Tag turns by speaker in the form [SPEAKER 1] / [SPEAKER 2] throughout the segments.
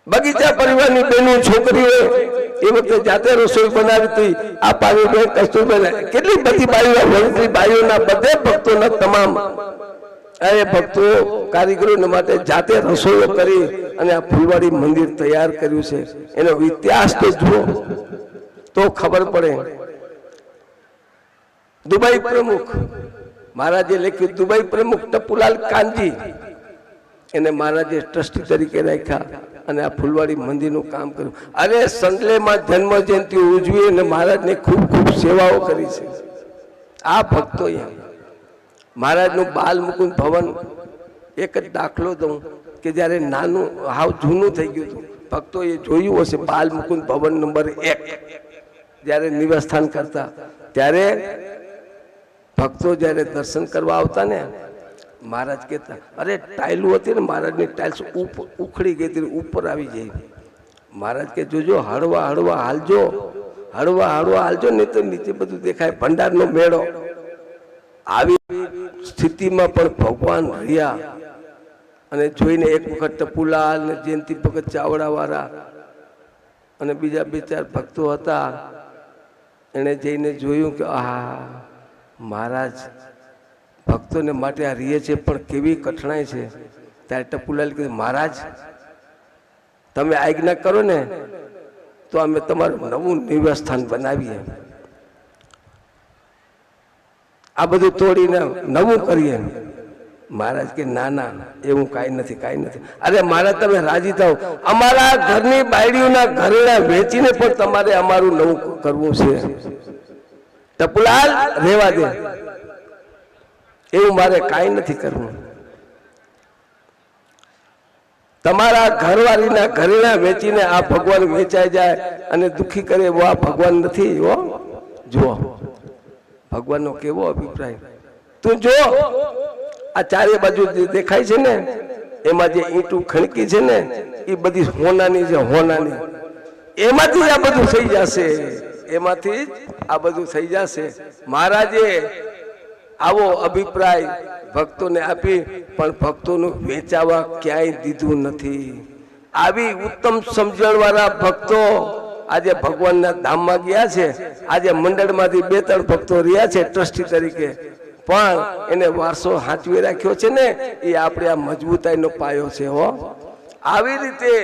[SPEAKER 1] बगीचा परिवार बहनों छोकरीओ ए वखते जाते रसोई बनावी थी। आ पावी बेन कस्तूरबा केटली बधी बाईओ वणती बाईओना बधे भक्तोना तमाम ए भक्तो कारीगरोने माटे जाते रसोईओ करी अने आ फूलवाड़ी मंदिर तैयार कर्युं छे। एनो इतिहास तो जुओ तो खबर पड़े। दुबई प्रमुख महाराजे लख्युं दुबई प्रमुख टपूलाल कानजी एने महाराजे ट्रस्टी तरीके राख्या અને આ ફૂલવાડી મંદિરનું કામ કર્યું। અરે સંડલેમાં જન્મ જયંતિ ઉજવી અને મહારાજને ખૂબ ખૂબ સેવાઓ કરી છે। આ ભક્તોએ મહારાજનું બાલ મુકુંદ ભવન એક જ દાખલો દઉં કે જ્યારે નાનું હાવ જૂનું થઈ ગયું હતું ભક્તોએ જોયું હશે બાલ મુકુંદ ભવન નંબર 1 જ્યારે નિવાસસ્થાન કરતા ત્યારે ભક્તો જ્યારે દર્શન કરવા આવતા ને महाराज कहता अरे टाइलू होती ने महाराज ने टाइल्स उखड़ी गई थी ऊपर आई जाए। महाराज के जो हड़वा हड़वा हालजो नहीं तो नीचे बधु देखाय भंडार नो मेड़ो। आवी स्थिति में पण भगवान रिया अने जोईने एक वखत टपूलाल ने जयंती भगत चावड़ा वाला अने बीजा बे चार भक्तो हता एने जईने जोयुं के आ महाराज भक्तों ने माटे आ रीए छे पण केवी कठिनाई छे। त्यारे टपूलाल कीधुं महाराज तमे आज्ञा करो ने तो अमे तमारुं नवुं निवासस्थान बनावीए आ बधुं तोड़ीने नवुं करीए। महाराज के ना ना एवुं काई नथी। अरे महाराज तमे राजी थाओ अमारा घरनी बायडीओना घरेણા वेचीने पण तमारे अमारुं नवुं करवुं छे। टपूलाल रेवा दे એવું મારે કાઈ નથી કરવું। તમારા ઘરવાળીના ઘરેણા વેચીને આ ભગવાન વેચાઈ જાય અને દુખી કરે એવો આ ભગવાન નથી હો। જો ભગવાનનો કેવો અભિપ્રાય તું જો આ ચારે બાજુ દેખાય છે ને એમાં જે ઈંટું ખણકી છે ને એ બધી હોનાની છે હોનાની એમાંથી આ બધું થઈ જશે એમાંથી આ બધું થઈ જશે। મહારાજે आवो अभिप्राय भक्तों ने आपी पण भक्तों नु वेचावा क्यांय दीधुं नथी। आवी उत्तम समजण वाला भक्तो आज भगवान ना धाम में गया छे। आज मंडल मांथी 2-3 भक्तो रिया छे ट्रस्टी तरीके पण एने वारसो हाचवी राख्यो छे ने ए आपणे आ मजबूताई नो पायो छे हो। आवी रीते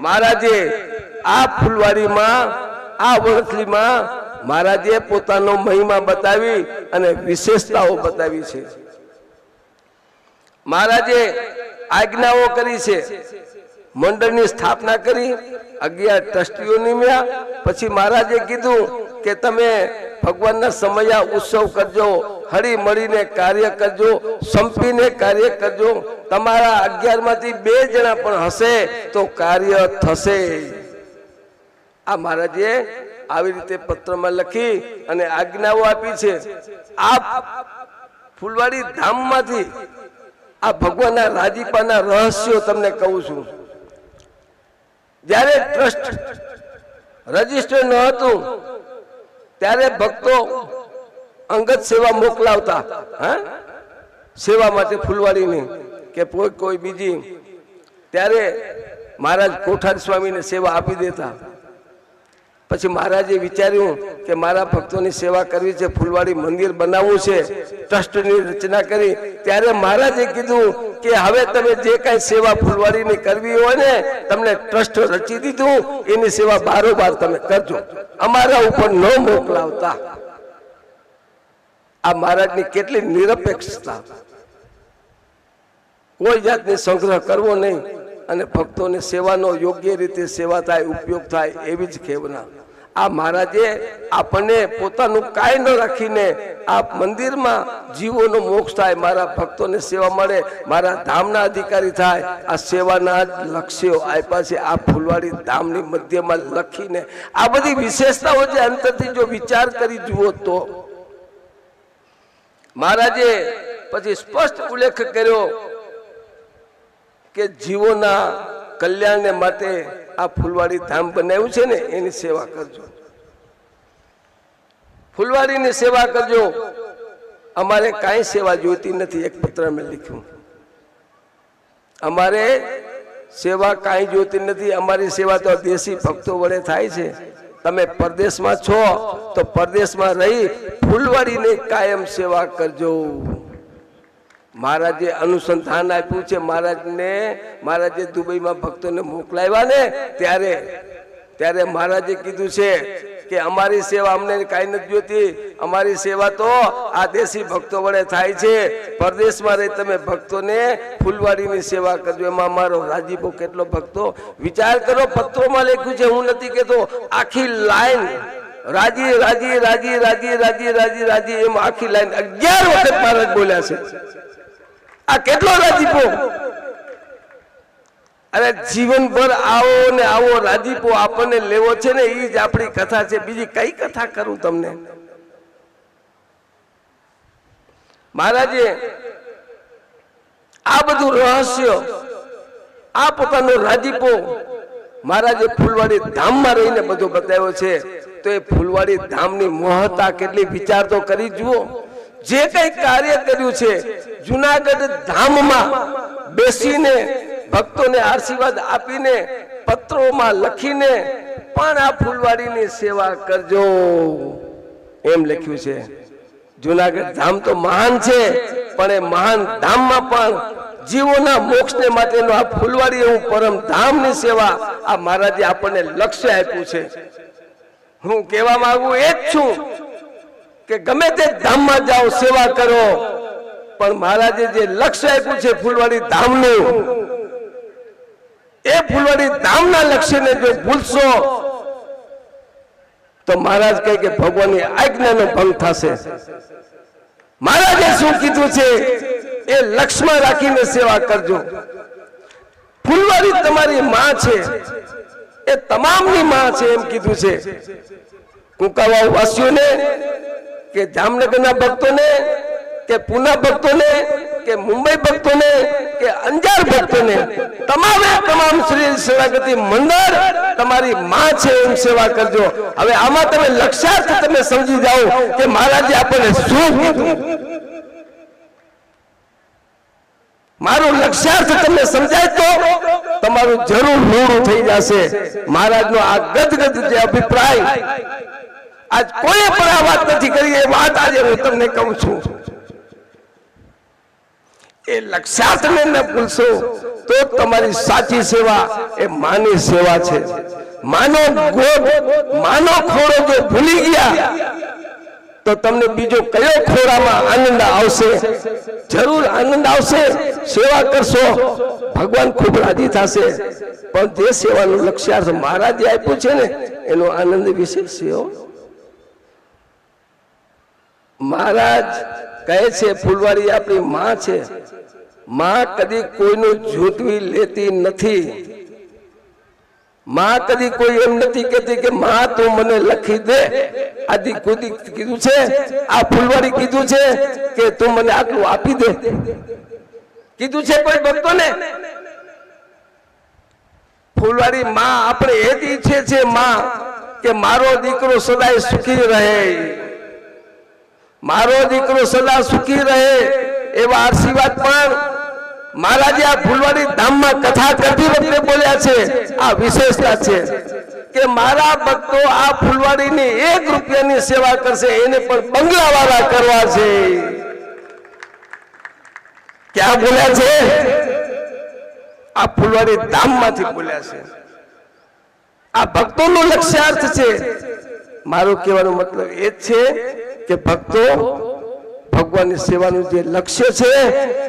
[SPEAKER 1] महाराजे आ फूलवाड़ी मां आ वरथली मां महाराजे पोतानो महिमा बतावी अने विशेषताओ बतावी छे। महाराजे आज्ञाओ करी छे मंडळनी स्थापना करी 11 ट्रस्टीओ निम्या पछी महाराजे कीधुं के तमे भगवानना समया उत्सव करजो हળી મળીને कार्य करजो संपीने कार्य करजो तमारा 11 मांथी 2 जणा पण हशे तो कार्य थशे। आ महाराजे આવી રીતે પત્રમાં લખી અને આજ્ઞાઓ આપી છે। આ ફૂલવાડી ધામમાંથી આ ભગવાનના રાજીપાના રહસ્યો તમને કહું છું। જ્યારે ટ્રસ્ટ રજિસ્ટર ન હતું ત્યારે ભક્તો અંગત સેવા મોકલાવતા હા સેવા માટે ફૂલવાડીની કે કોઈ બીજી ત્યારે મહારાજ કોઠારી સ્વામીને સેવા આપી દેતા। પછી મહારાજે વિચાર્યું કે મારા ભક્તોની સેવા કરવી છે ફૂલવાડી મંદિર બનાવવું છે ટ્રસ્ટની રચના કરી ત્યારે મહારાજે કીધું કે હવે તમે જે કાંઈ સેવા ફૂલવાડીની કરવી હોય ને તમને ટ્રસ્ટ રચી દીધું એની સેવા બારોબાર તમે કરજો અમારા ઉપર ન મોકલાવતા। આ મહારાજની કેટલી નિરપેક્ષતા કોઈ જાતની સંગ્રહ કરવો નહીં અને ભક્તોને સેવાનો યોગ્ય રીતે સેવા થાય ઉપયોગ થાય એવી જ ખેવના। आ महाराजे आपने पोतानु काई न राखीने आ मंदिर में जीवोनो मोक्ष थाय मारा भक्तों ने सेवा मळे मारा धामना अधिकारी थाय आ सेवाना लक्ष्यो आप्या छे। आ फूलवाड़ी धामनी मध्य में लखीने आ बधी विशेषताओ जे अंतरथी जो विचार करी जुओ तो महाराजे पछी स्पष्ट उल्लेख कर्यो के जीवोना कल्याण ने माटे आ फूलवाड़ी धाम बनाव्युं छे ने एनी सेवा करजो फूलवाड़ी ની સેવા કરજો અમારે કાંઈ સેવા જોઈતી નથી, એક પત્ર મેં લખ્યું, અમારે સેવા કાંઈ જોઈતી નથી, અમારી સેવા તો દેશી ભક્તો વડે થાય છે. તમે પરદેશમાં છો તો પરદેશમાં રહી ફૂલવાડીની કાયમ સેવા કરજો. મહારાજે અનુસંધાન આપ્યું છે. મહારાજે દુબઈમાં ભક્તોને મોકલાવ્યા ને ત્યારે મહારાજે કીધું છે કે અમારી સેવા અમને કાંઈ નથી જોતી, અમારી સેવા તો આ દેશી ભક્તો વડે થાય છે. પરદેશમાં રહી તમે ભક્તોને ફૂલવાડીની સેવા કરજો. એમાં અમારો રાજીપો કેટલો ભક્તો, વિચાર કરો, પત્રોમાં લખ્યું છે, હું નથી કહેતો, આખી લાઈન રાજી રાજી રાજી રાજી રાજી રાજી રાજી એમ આખી લાઈન 11 વખત મહારાજ બોલ્યા છે. આ કેટલો રાજીપો! અરે જીવનભર આવો ને આવો રાજીપો આપણને લેવો છે ને, એ જ આપણી કથા છે. બીજી કઈ કથા કરું તમને? મહારાજે આ બધું રહસ્ય, આ પોતાનો રાજીપો મહારાજે ફૂલવાડી ધામમાં રહીને બધો બતાવ્યો છે. તો એ ફૂલવાડી ધામની મહત્તા કેટલી, વિચાર તો કરી જુઓ. જે કઈ કાર્ય કર્યું છે જુનાગઢ ધામમાં બેસીને ભક્તોને આશીર્વાદ આપીને પત્રોમાં લખીને પણ આ ફૂલવાડીની સેવા કરજો એમ લખ્યું છે. જુનાગઢ ધામ તો મહાન છે, પણ એ મહાન ધામમાં પણ જીવોના મોક્ષને માટેનો આ ફૂલવાડી એવું પરમ ધામની સેવા આ મહારાજે આપણને લક્ષ્ય આપ્યું છે. હું કહેવા માંગુ એ જ છું કે ગમે તે ધામમાં જાઓ, સેવા કરો, પણ મહારાજે જે લક્ષ્ય આપ્યું છે ફૂલવાડી ધામનું, એ ફૂલવાડી ધામના લક્ષ્યને જો ભૂલશો તો મહારાજ કહે કે ભગવાનની આજ્ઞાનો ભંગ થશે. મહારાજે શું કીધું છે એ લક્ષ્યમાં રાખીને સેવા કરજો. ફૂલવાડી તમારી માં છે, એ તમામની માં છે એમ કીધું છે. કુંકાવાવ વાસીઓને કે જામનગરના ભક્તોને કે પુના ભક્તોને કે મુંબઈ ભક્તોને કે અંજાર ભક્તોને તમામ શ્રી સેવાગતિ મંડળ તમારી માં છે એમ સેવા કરજો. હવે આમાં તમે લક્ષ્યાર્થ તમે સમજી જાઓ કે મહારાજે આપણને શું કીધું. મારું લક્ષ્યાર્થ તમને સમજાય તો તમારું જરૂર મૂળ થઈ જશે. મહારાજનો આ ગદગદ જે અભિપ્રાય, આજ કોઈ પણ આ વાત નથી કરી, એ વાત આજે હું તમને કહું છું. એ લક્ષ્યાર્થને ન ભૂલશો તો તમારી સાચી સેવા એ માની સેવા છે. માનો ગોદ, માનો ખોડો જો ભૂલી ગયા તો તમને બીજો કયો ખોરામાં આનંદ આવશે? જરૂર આનંદ આવશે, સેવા કરશો, ભગવાન ખૂબ રાજી થશે. પણ જે સેવાનું લક્ષ્યાર્થ મહારાજે આપ્યું છે ને એનો આનંદ વિશેષ છે. મહારાજ કહે છે ફૂલવાડી આપણી માં છે. માં કદી કોઈનું જૂટવી લેતી નથી. માં કદી કોઈ એમ નથી કહેતી કે માં તું મને લખી દે. આદિ કુદી કીધું છે, આ ફૂલવાડી કીધું છે કે તું મને આટલું આપી દે, કીધું છે કોઈ ભક્તોને? ફૂલવાડી માં આપણે એ જ ઈચ્છે છે માં કે મારો દીકરો સદાય સુખી રહે, મારો દીકરો સદા સુખી રહે એવા આશીર્વાદ પણ મહારાજે આ ફૂલવાડી ધામમાં કથા કરતી વખતે બોલ્યા છે. આ વિશેષતા છે કે મારા ભક્તો આ ફૂલવાડીની 1 રૂપિયાની સેવા કરશે એને પણ બંગલાવાળા કરવા છે. ક્યાં બોલ્યા છે? આ ફૂલવાડી ધામમાંથી બોલ્યા છે. આ ભક્તોનો લક્ષ્યાર્થ છે. મારો કહેવાનો મતલબ એ જ છે કે ભક્તો ભગવાનની સેવાનું જે લક્ષ્ય છે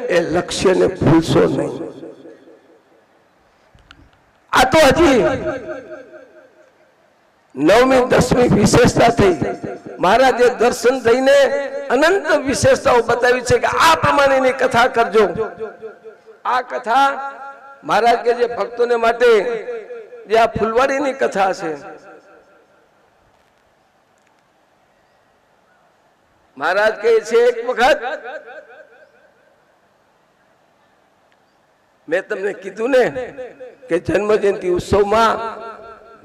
[SPEAKER 1] એ લક્ષ્યને ભૂલશો નહીં. આ તો હજી 9મી 10મી વિશેષતા થઈ. મહારાજે દર્શન થઈને અનંત વિશેષતાઓ બતાવી છે કે આ પ્રમાણેની કથા કરજો. આ કથા મહારાજ કે જે ભક્તોને માટે જે આ ફૂલવાડીની કથા છે, મહારાજ કહે છે એક વખત મેં તમને કીધું ને કે જન્મ જયંતિ ઉત્સવમાં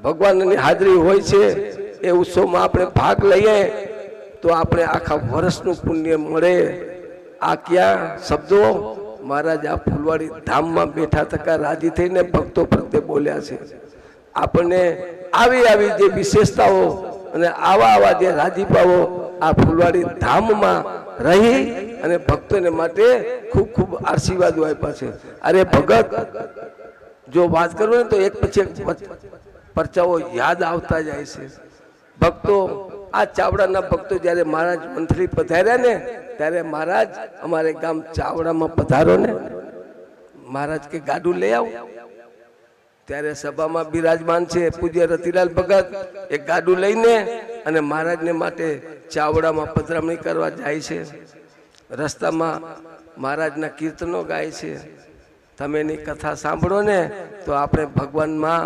[SPEAKER 1] ભગવાનની હાજરી હોય છે. એ ઉત્સવમાં આપણે ભાગ લઈએ તો આપણે આખા વર્ષનું પુણ્ય મળે. આ ક્યાં શબ્દો મહારાજ આ ફૂલવાડી ધામમાં બેઠા તકા રાજી થઈને ભક્તો પ્રત્યે બોલ્યા છે. આપણને આવી આવી જે વિશેષતાઓ અને આવા જે રાજીપાઓ આ ફૂલવાડી ધામમાં રહી અને ભક્તોને માટે ખૂબ ખૂબ આશીર્વાદો આપ્યા છે. અરે ભગત, જો વાત કરું ને તો એક પછી એક પરચાઓ યાદ આવતા જાય છે. ભક્તો, આ ચાવડાના ભક્તો જ્યારે મહારાજ મંથલી પધાર્યા ને ત્યારે મહારાજ અમારે ગામ ચાવડામાં પધારો ને, મહારાજ કે ગાડું લઈ આવો. ત્યારે સભામાં બિરાજમાન છે પૂજ્ય રતિલાલ ભગત, એક ગાડું લઈને અને મહારાજને માટે ચાવડામાં પધરામણી કરવા જાય છે. રસ્તામાં મહારાજના કીર્તનો ગાય છે. તમે એની કથા સાંભળો ને તો આપણે ભગવાનમાં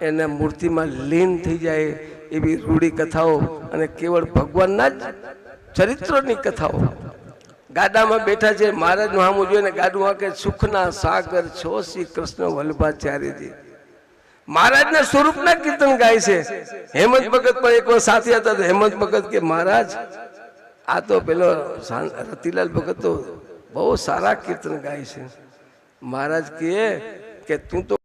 [SPEAKER 1] એને મૂર્તિમાં લીન થઈ જાય એવી રૂઢી કથાઓ અને કેવળ ભગવાનના જ ચરિત્રોની કથાઓ. ગાડામાં બેઠા છે, મહારાજનું સામું જોઈને ગાડું વાંકે, સુખના સાગર છો શ્રી કૃષ્ણ વલ્લભાચાર્યજી. મહારાજના સ્વરૂપના કીર્તન ગાય છે. હેમંત ભગત પણ એક વાર સાથે હતા. હેમંત ભગત કે મહારાજ આ તો પેલો રતિલાલ ભગત તો બહુ સારા કીર્તન ગાય છે. મહારાજ કહે કે તું તો